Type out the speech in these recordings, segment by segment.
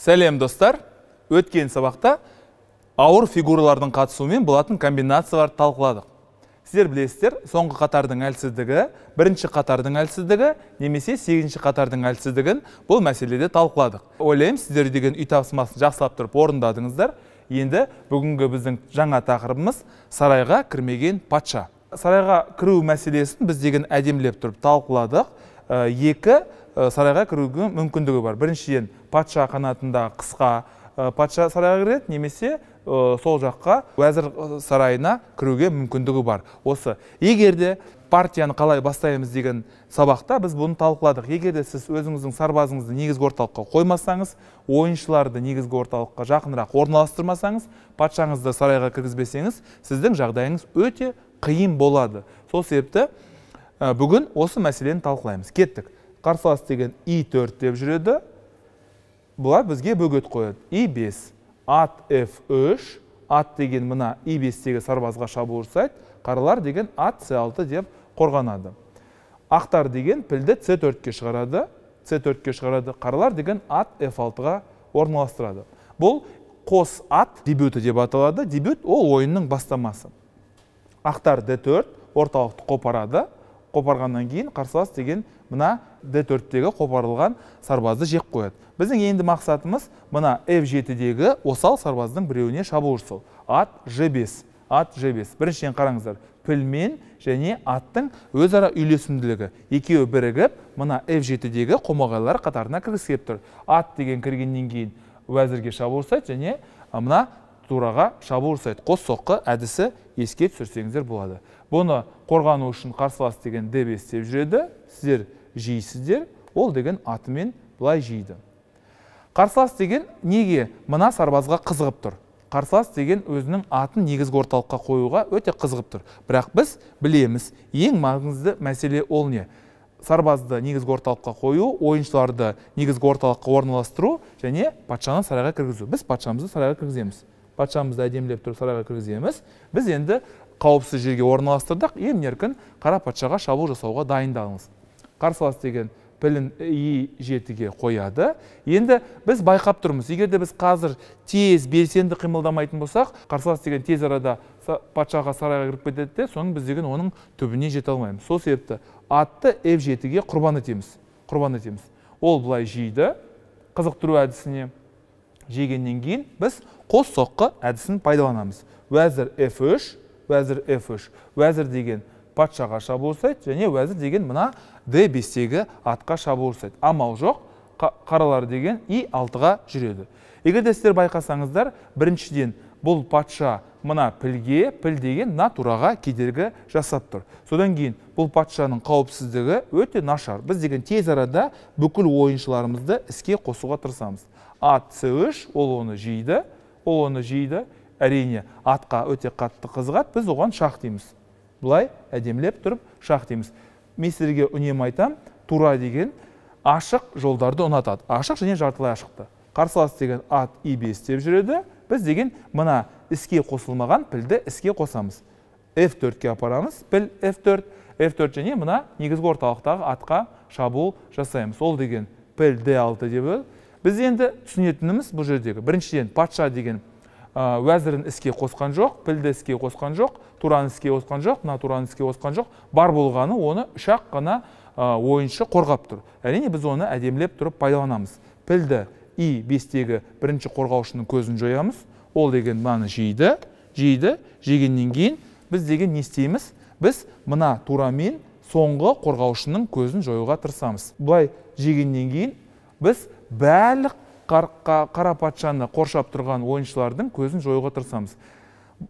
Сәлем достар, өткен сабақта ауыр фигуралардың қатысуымен болатын комбинациялар талқыладық. Сіздер білесіздер, соңғы қатардың әлсіздігі, бірінші қатардың әлсіздігі, немесе сегізінші қатардың әлсіздігін бұл мәселеде талқыладық. Ойлаймын, сіздер деген үй тапсырмасын жақсылап тұрып орындадыңыздар. Енді бүгінгі біздің жаңа тақырыбымыз сарайға кірмеген патша. Сарайға кіру мәселесін біз деген әдемілеп тұрып талқыладық. Екі сарайға кіруге мүмкіндігі бар. Біріншіден, патша қанатында қысқа патша сарайға кіреді, немесе сол жаққа уәзір сарайына кіруге мүмкіндігі бар. Осы егерде партияны қалай бастаймыз деген сабақта біз бұны талқыладық. Егерде сіз өзіңіздің сарбазыңызды негізгі орталыққа қоймасаңыз, ойыншыларды негізгі орталыққа жақынырақ орналастырмасаңыз, патшаңызды сарайға кіргізбесеңіз, сіздің жағдайыңыз өте қиын болады. Сол себепті бүгін осы мәселені талқылаймыз. Кеттік. Қарсылас деген I4 деп жүреді. Бұлар бізге бөгет қояды. I5, ат F3, ат деген мына I5-тегі сарбазға шабуыл жасайды, қаралар деген ат C6 деп қорғанады. Ақтар деген пілді C4-ке шығарады, қаралар деген ат F6-ға орналастырады. Бұл қос ат дебюті деп аталады. Дебют ол ойынның бастамасы. Ақтар D4 орталықты қопарады. Қопарғаннан кейін қарсылас деген мына D4-тегі қопарылған сарбазды жек қояды. Біздің енді мақсатымыз мына F7-дегі осал сарбаздың біреуіне шабуыл жасау. Ат G5. Біріншіден қараңыздар, пілмен және аттың өзара үйлесімділігі. Екеуі бірігіп, мына F7-дегі қомағайлар қатарына кіргісіп тұр. Ат деген кіргеннен кейін уәзірге шабуыл жасайды және мына тураға шабуыл жасайды. Қос соққы әдісі еске түсірсеңіздер болады. Бұны қорғану үшін қарсылас деген D5 деп жүреді. Сіздер жейсіздер, ол деген атымен бұлай жейді. Қарсылас деген неге мына сарбазға қызығып тұр? Қарсылас деген өзінің атын негізгі орталыққа қоюға өте қызығып тұр. Бірақ біз білеміз, ең маңызды мәселе ол не? Сарбазды негізгі орталыққа қою, ойыншыларды негізгі орталыққа орналастыру және патшаны сарайға кіргізу. Біз патшамызды сарайға кіргіземіз. Патшамызды әдемілеп тұрып сарайға кіргіземіз. Біз енді қауіпсіз жерге орналастырдық, емін-еркін қара патшаға шабуыл жасауға дайындалыңыз. Қарсылас деген пілін I7-ге қояды. Енді біз байқап тұрмыз. Егерде біз қазір тез, белсенді қимылдамайтын болсақ, қарсылас деген тез арада патшаға сарайға кіріп кетеді де, соның біз деген оның түбіне жете алмаймыз. Сол себепті атты F7-ге құрбан етеміз. Ол бұлай жейді. Қызықтыру әдісіне жегеннен кейін біз қос соққы әдісін пайдаланамыз. Уәзір F3, уәзір деген патшаға шабуыл жасайды және уәзір деген мына D5-тегі атқа шабуыл жасайды. Амал жоқ, қаралар деген I6-ға жүреді. Егерде сіздер байқасаңыздар, біріншіден бұл патша мына піл деген мына тураға кедергі жасап тұр. Содан кейін бұл патшаның қауіпсіздігі өте нашар. Біз деген тез арада бүкіл ойыншыларымызды іске қосуға тырысамыз. Ат C3, ол оны жейді. Әрине, атқа өте қатты қызығады, біз оған шақ дейміз. Бұлай әдемілеп тұрып шақ дейміз. Мен сіздерге үнемі айтам, тура деген ашық жолдарды ұнатады. Ашық және жартылай ашықты. Қарсылас деген ат I5 деп жүреді. Біз деген мына іске қосылмаған пілді іске қосамыз. F4-ке апарамыз, піл F4 және мына негізгі орталықтағы атқа шабуыл жасаймыз. Ол деген піл D6 деп өл. Біз енді түсінетініміз бұл жердегі. Біріншіден патша деген уәзірін іске қосқан жоқ, пілді іске қосқан жоқ, тураны іске қосқан жоқ, мына тураны іске қосқан жоқ. Бар болғаны оны үш-ақ қана ойыншы қорғап тұр. Әрине біз оны әдемілеп тұрып пайдаланамыз. Пілді I5-тегі бірінші қорғаушының көзін жоямыз. Ол деген мынаны жегеннен кейін біз деген не істейміз? Біз мына турамен соңғы қорғаушының көзін жоюға тырысамыз. Бұлай жегеннен кейін біз барлық қара патшаны қоршап тұрған ойыншылардың көзін жоюға тырысамыз.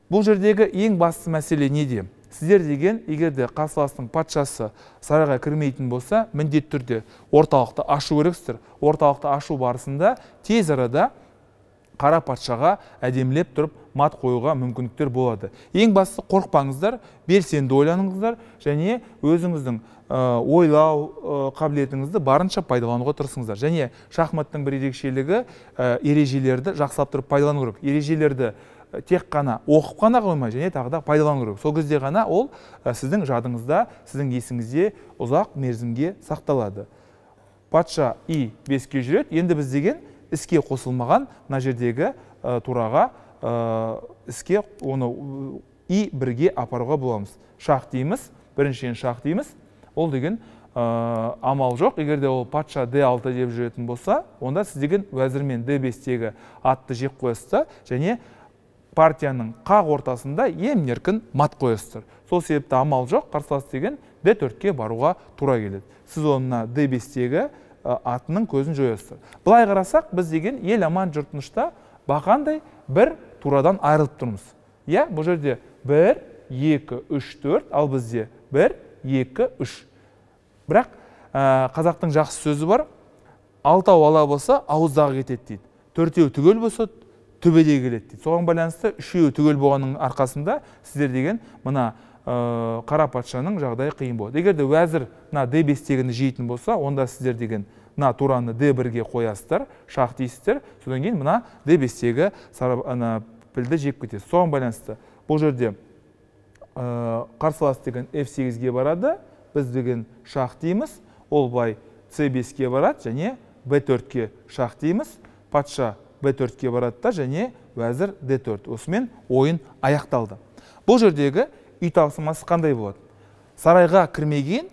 Бұл жердегі ең басты мәселе неде? Сіздер деген, егерде қарсыластың патшасы сарайға кірмейтін болса, міндетті түрде орталықты ашу керексіздер. Орталықты ашу барысында тез арада қара патшаға әдемілеп тұрып мат қоюға мүмкіндіктер болады. Ең басты қорықпаңыздар, белсенді ойланыңыздар және өзіңіздің ойлау қабілетіңізді барынша пайдалануға тырысыңыздар. Және шахматтың бір ерекшелігі ережелерді жақсылап тұрып пайдалану керек. Ережелерді тек қана оқып қана қоймай және тағы да пайдалану керек. Сол кезде ғана ол сіздің жадыңызда, сіздің есіңізде ұзақ мерзімге сақталады. Патша I5-ке жүреді. Енді біз деген іске қосылмаған мына жердегі тураға іске оны И1-ге апаруға боламыз. Шақ дейміз, біріншіден шақ дейміз. Ол деген амал жоқ. Егерде ол патша D6 деп жүретін болса, онда сіз деген уәзір мен D5-тегі атты жеп қойасыздар және партияның қақ ортасында емін-еркін мат қойасыздар. Сол себепті амал жоқ, қарсылас деген D4-ке баруға тура келеді. Сіз онына D5-тегі атының көзін жоясыздар. Былай қарасақ, біз деген ел аман жұртынышта бақандай бір турадан айырылып тұрмыз. Иә, бұл жерде 1, 2, 3, 4, ал бізде 1, 2, 3. Бірақ қазақтың жақсы сөзі бар, алтау ала болса, ауыздағы кетеді дейді. Төртеу түгел болса, төбеде келеді дейді. Соған байланысты үшеуі түгел болғанның арқасында сіздер деген мына қара патшаның жағдайы қиын болады. Егер де уәзір D5-тегіні жейтін болса, онда сіздер деген мына тураны D1-ге қоясыздар, шақ дейсіздер, содан кейін мына D5-тегі пілді жеп кетеді. Соған байланысты бұл жерде қарсылас деген F8-ге барады, біз деген шақ дейміз, ол бай C5-ге барады және B4-ке шақ дейміз, патша B4-ке барады да және уәзір D4. Осымен ойын аяқталды. Бұл жердегі үй тапсырмасы қандай болады? Сарайға кірмеген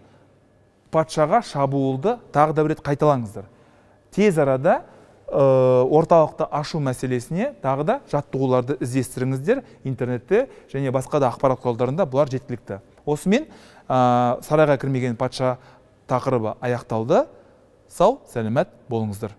патшаға шабуылды тағы да бір рет қайталаңыздар. Тез арада орталықты ашу мәселесіне тағы да жаттығуларды іздестіріңіздер интернетте және басқа да ақпарат құралдарында бұлар жеткілікті. Осымен сарайға кірмеген патша тақырыбы аяқталды. Сау, сәлемет болыңыздар.